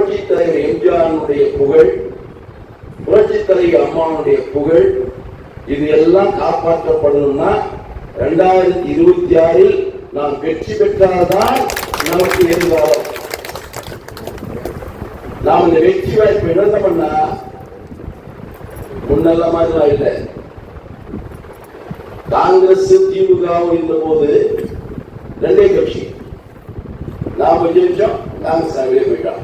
புரட்சி தலைவர் எம்ஜிஆருடைய புகழ், புரட்சி தலைவர் அம்மாவுடைய புகழ், இது எல்லாம் காப்பாற்றப்படணும்னா 2026 நாம் வெற்றி பெற்றால்தான் நமக்கு எதிர்காலம். நாம் இந்த வெற்றி வாய்ப்பு என்ன பண்ணா முன்னல்ல மாதிரிலாம் இல்லை. காங்கிரஸ் திமுக இருந்த போது ரெண்டே கட்சி, நாம ஜெயிச்சோம், காங்கிரஸ் வெளியே போயிட்டோம்.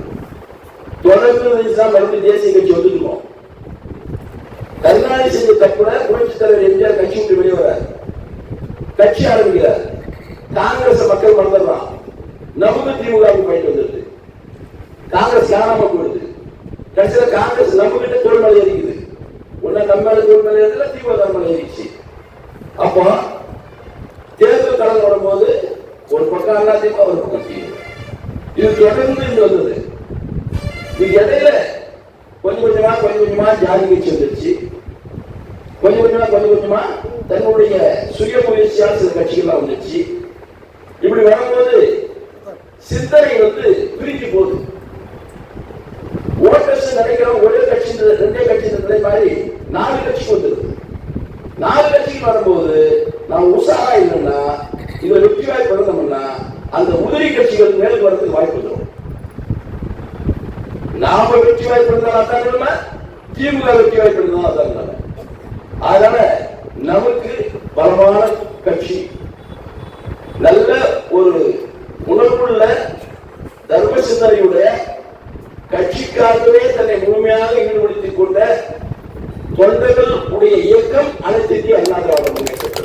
தொடர்ந்து மறுபடியும் தேசிய கட்சி வந்துருக்கோம். கருணாநிதி செஞ்ச தப்புல புரட்சி தலைவர் எம்ஜிஆர் கட்சி விட்டு வெளியே வரார், கட்சி ஆரம்பிக்கிறார். காங்கிரஸ் மக்கள் மறந்துடுறான், நமக்கு திமுக போயிட்டு வந்துருது, காங்கிரஸ் காணாம போயிடுது. கட்சியில காங்கிரஸ் நம்ம கிட்ட தோல்மலை இருக்குது, ஒன்னா நம்ம மேல தோல்மலை ஏறல, திமுக தோல்மலை ஏறிச்சு. அப்போ தேர்தல் களம் வரும்போது ஒரு பக்கம் அதிமுக ஒரு பக்கம் திமுக, இது தொடர்ந்து இங்க வந்தது. இது இடையில கொஞ்சம் கொஞ்சமா ஜாதி கட்சி வந்துருச்சு, கொஞ்சம் கொஞ்சமா தன்னுடைய சுய முயற்சியால் சில கட்சிகள்லாம் வந்துருச்சு. இப்படி வரும்போது சிந்தனை பிரிஞ்சு போகுது. ஓட்டர்ஸ் நினைக்கிறோம் ஒரே கட்சி ரெண்டே கட்சி நிலை மாதிரி 4 கட்சிக்கு வந்துருது. 4 கட்சிக்கு வரும்போது நாம் உஷாரா இல்லைன்னா இதை வெற்றி வாய்ப்பு இருந்தோம்னா அந்த உதிரி கட்சிகள் மேலுக்கு வரதுக்கு வாய்ப்பு வந்துடும். நாம வெற்றி வாய்ப்பு இருந்தாலும் அதான் நிலைமை, திமுக வெற்றி வாய்ப்பு இருந்தாலும் அதான் நிலைமை. அதனால நமக்கு பலமான கட்சி, நல்ல ஒரு உணர்வுள்ள தர்ம சிந்தனையுடைய கட்சிக்காகவே தன்னை முழுமையாக ஈடுபடுத்திக் கொண்ட தொண்டர்கள் உடைய இயக்கம் அனைத்து இந்திய அண்ணா திராவிட முன்னேற்ற